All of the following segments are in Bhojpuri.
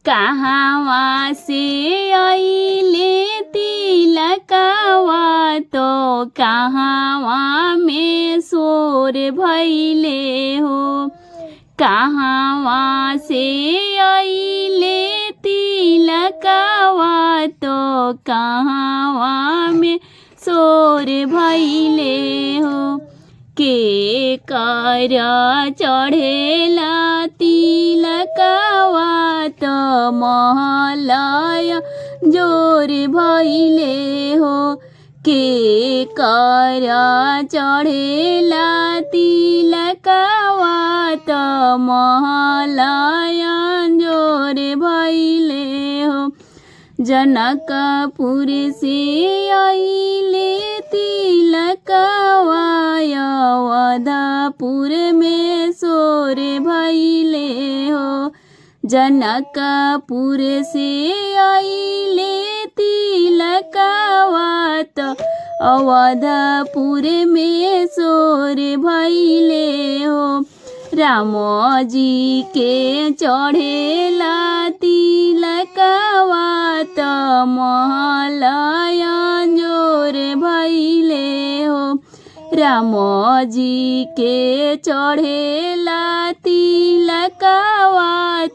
कहवा से अइले तिलकवा तो कहवा में सोर भइले हो। कहवा से अइले तिलकवा तो कहवा में सोर भइले हो। के कर चढ़ेला तिलकवा तो महलय जोर भइले हो। के कर चढ़ेला तिलकवा तो महलय जोर भइले हो। जनकपुर से अइले तिलकवा अवधपुर में सोर भइले हो। जनकपुर से अइले तिलकवा तो अवधपुर में सोर भइले हो। राम जी के चढ़ेला तिलकवा तो महलय जोर भइले हो। राम जी के चढ़ेला तिलकवा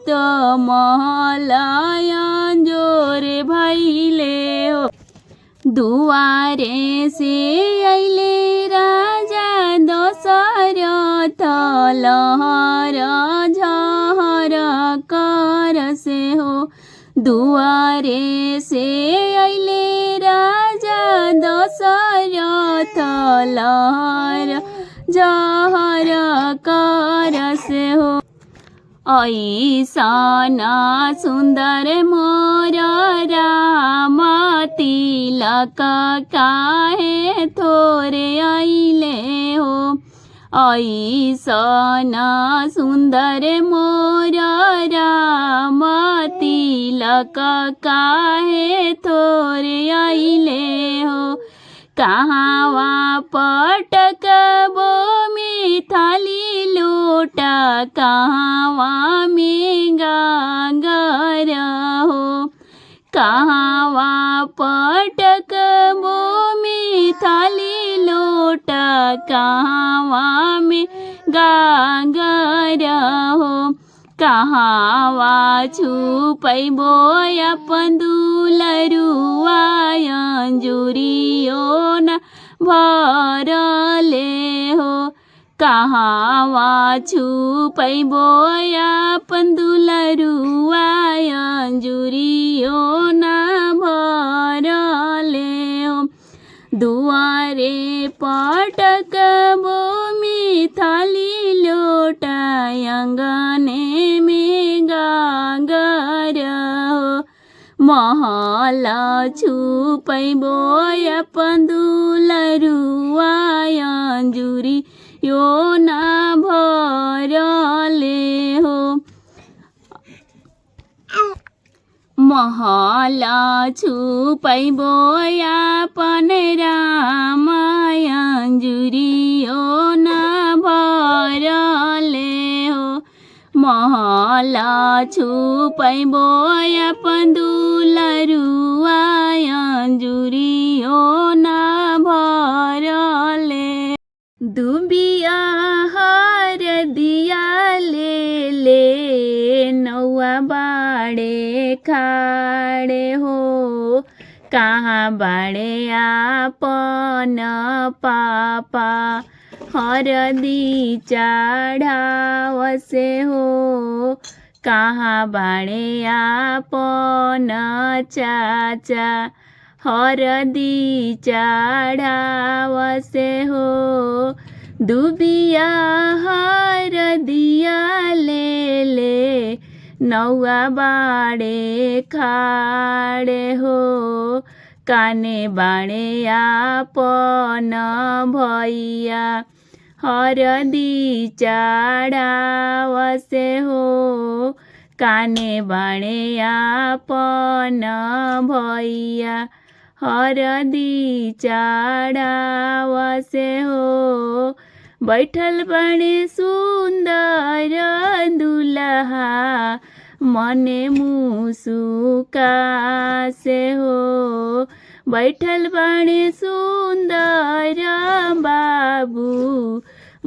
तो महलय जोर भइले हो। दुआरे से अइले राजा दशरथ लहर झहर कर से हो। दुआरे से अइले राजा दशरथ लहर झहर कर से हो। ऐसन सुंदर मोर राम तिलक काहे थोरे अइले हो। ऐसन सुंदर मोर राम तिलक काहे थोरे अइले हो। कहवा पटकबो मिथाली लोटा कहवा में गागर हो। कहवा पटकबो मिथाली लोटा कहवा में गागर हो। कहवा छुपैबो अपन दुलरुआ अंजुरियो न भरले हो। कहवा छुपैबो अपन दुलरुआ अंजुरियो न भरले हो। दुआरे पटकबो मिथाली लोटा अंगने में गागर हो। महल छुपैबो अपन दुलरुआ अंजुरियो न भरले हो। महल छुपैबो अपन राम अंजुरियो न भरले हो। महल छुपैबो अपन दुलरुआ अंजुरियो न भरले। दुबिया हर दिया ले नौआ बाड़े खाड़े हो। कहाँ बाड़े आपन पापा हरदी चढ़ावसे हो। कहाँ बाड़े आपन चाचा हरदी चढ़ावसे हो। दुबिया हरदिया ले नौआ बाड़े खाड़े हो। काने बाड़े आपन भैया हरदी चढ़ावसे हो। काने बाड़े आपन भैया हरदी चढ़ावसे हो। बैठल बड़े सुंदर दुल्हा मने मुसुकासे हो बैठल बाणे सुन्दर बाबु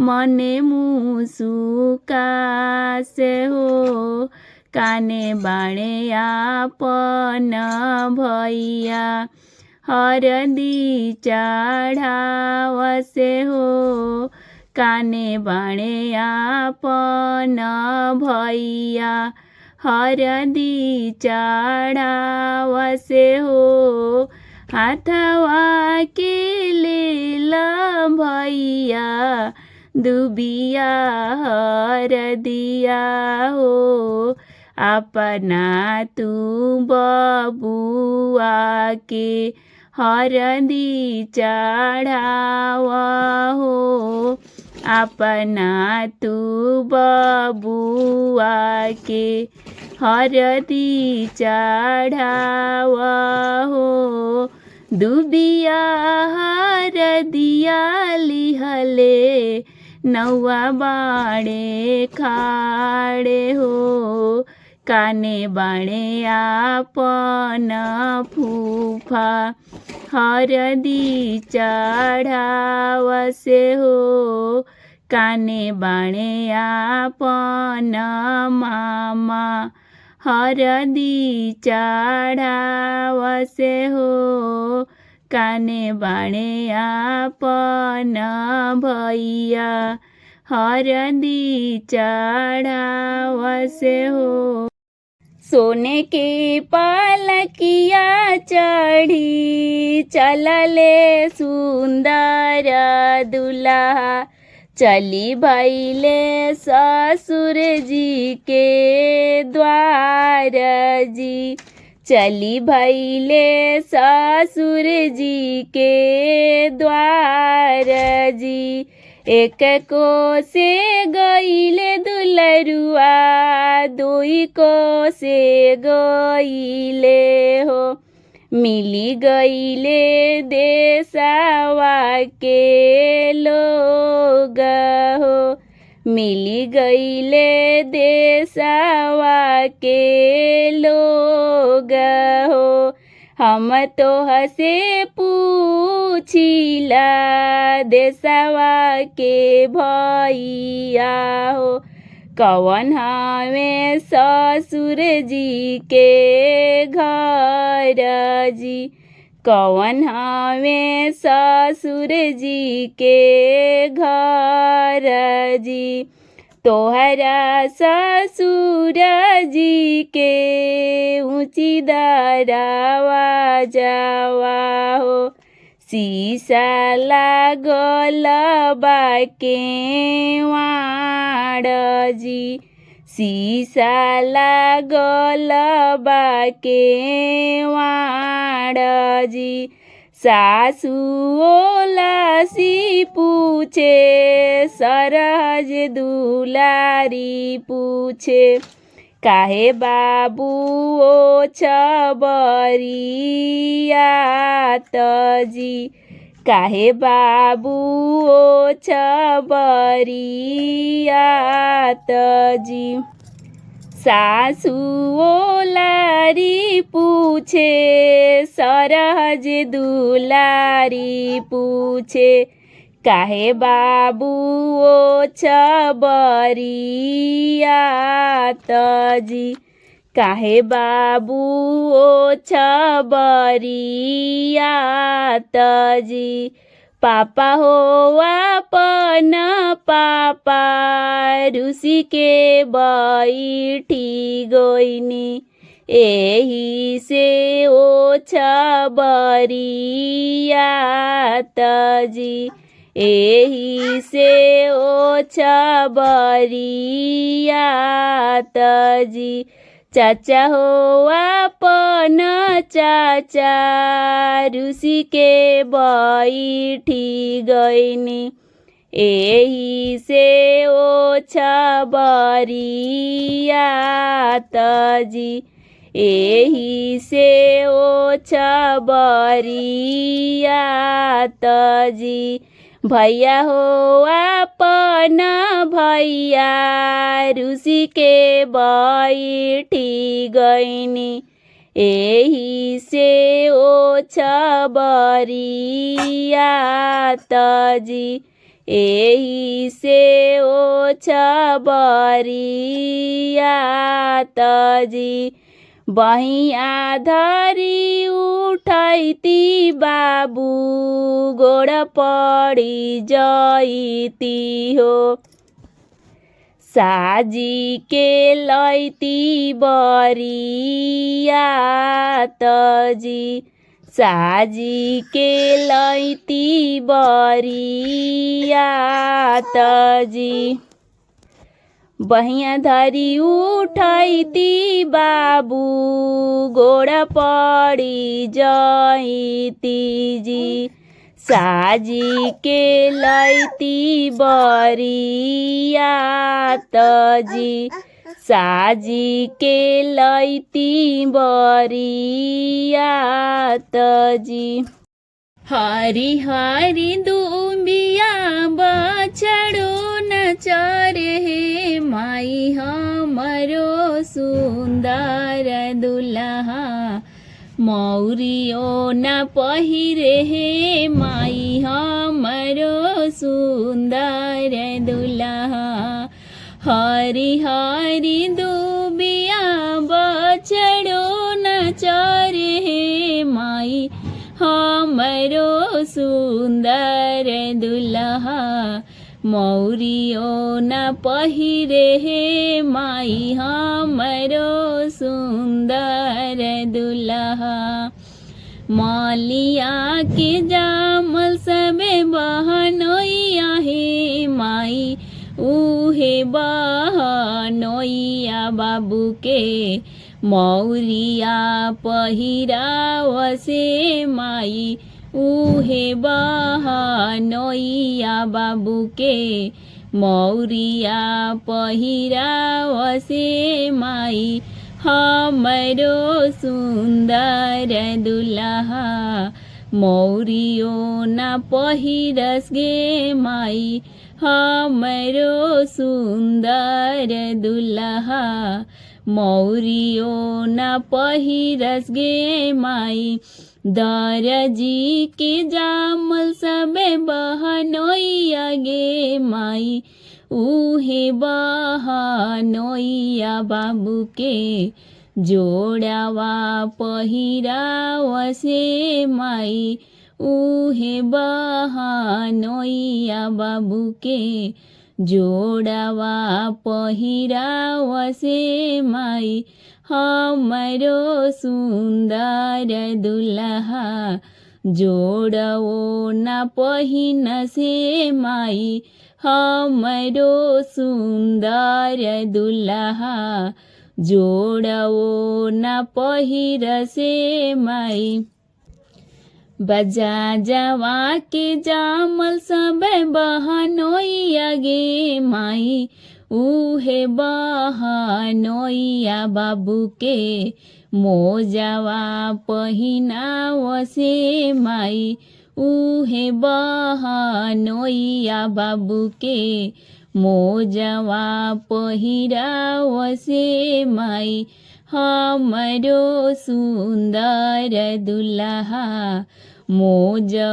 मने मुसुकासे हो काने बाणे आपन भैया हरदी चढ़ावसे हो काने बाणे आपन भैया हरदी चढ़ावसे हो हाथवा के लेल भैया दुबिया हरदिया हो अपना तू बबुआ के हरदी चढ़ावा हो अपना तू बबुआ के हरदी चढ़ावा हो दुबिया हरदिया लिहले नौआ बाणे खाड़े हो काने बाणे आपन फूफा हरदी चढ़ावसे हो काने बाणे आपन मामा हरदी चढ़ावसे हो काने बाणे आपन भैया हरदी चढ़ावसे हो सोने के पालकिया चढ़ी चलले सुंदर दुल्हा चली भैले ससुर जी के द्वार जी चली भैले ससुर जी के द्वार जी एक को से गईले दुलरुआ दुई को से गईले हो मिली गईले देशवा के लोग हो मिली गईले देशवा के लोग हो हम तो हसे पूछिला देशवा के भैया हो कवन हमें ससुर जी के घर जी कवन हमें ससुर जी के घर जी तोहरा ससुर जी के ऊँची दरवा जावा हो शीशा लागल बाके वाड़ जी शीशा लागल बाके वाड़ जी सासुओलासी पूछे सरहज दुलारी पूछे काहे बाबू ओ छबरियात जी काहे बाबू ओ छबरियात जी सासुओलारी पूछे सरहज दुलारी पूछे काहे बाबू ओ छबरियात जी काहे बाबू ओ छबरियात जी पापा हो अपन पापा रुसी के बैठी गईनी एही से ओ छबरियात जी एही से ओ छबरियात जी चाचा हो अपन चाचा रुसी के बैठी गईनी एही से ओ छबरियात जी एही से ओ छबरियात जी भैया हो आपन भैया रुसी के बैठी गइनी एही से ओछ बरिया तजी एही से ओछ बरिया तजी बहिया धरी उठैती बाबू गोड़ पड़ी जैती हो साजी के लैती बरिया तजी साजी के लैती बरिया तजी बहिया धरी उठैती बाबू गोड़ पड़ी जैती जी साजी के लैती बरिया तजी साजी के लैती बरिया तजी हरी हरी दुबिया बछड़ो न चरे हे माई हमरो सुंदर दुल्हा मौरियो न पहिरे हे माई हमरो सुंदर दुल्हा हरी हरी दुबिया बछड़ो न चरे हे माई हमरो सुंदर दुल्हा मौरियो न पहिरे हे माई हमरो सुंदर दुल्हा मालिया के जामल सबे बहनोइया हे माई उहे बहनोइया बाबू के मौरिया पहिरावसे माई उहे बहनोइया बाबू के मौरिया पहिरावसे माई हमरो सुंदर दुल्हा मौरियो न पहिरस गे माई हमरो सुंदर दुल्हा मौरियो न पहिरस गे माई दरजी के जामल सबे बहनोइया गे माई उहे बहनोइया बाबू के जोड़ावा पहिरावसे माई उहे बहनोइया बाबू के जोड़ावा पहिरावसे माई हमरो सुंदर दुल्हा जोड़ो न पहिनसे माई हमरो सुंदर दुल्हा जोड़ो न पहिरसे माई बजा जवा के जामल सब बहनोइया गे माई उहे बहनोइया बाबू के मोजावा पहिनावसे माई उहे बहनोइया बाबू के मोजावा पहिरावसे माई हमरो सुंदर दुल्हा मोजो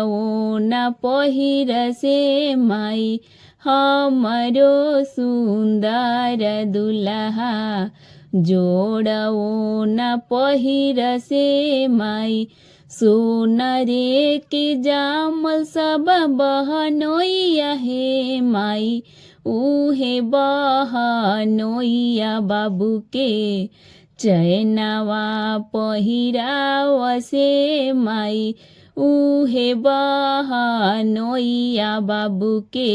न पहिरसे माई हमरो सुंदर दुल्हा जोड़ो न पहिरसे माई सोनरे के जामल सब बहनोइया हे माई उहे बहनोइया बाबू के चैनवा पहिरावसे माई उहे बहनोइया बाबू के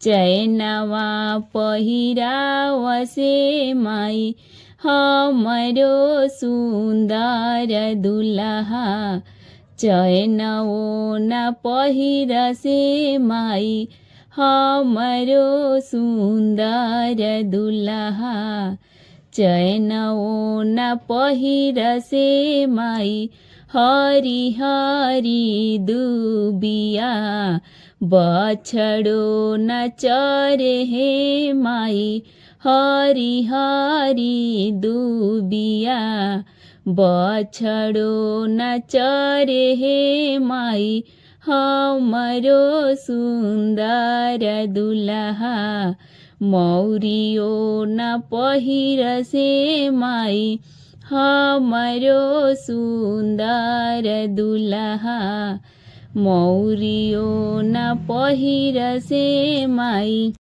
चैनवा पहिरावसे माई हमरो सुंदर दुल्हा चैनवो न पहिरसे माई हमरो सुंदर दुल्हा चैनवो न पहिरसे माई हरी हरी दुबिया बछड़ो न चरे हे माई हरी हरी दुबिया बछड़ो न चरे हे माई हमरो सुन्दर दुलहा मौरियो न पहिरसे माई हमरो सुन्दर दुलहा मौरियो न पहिरसे माई।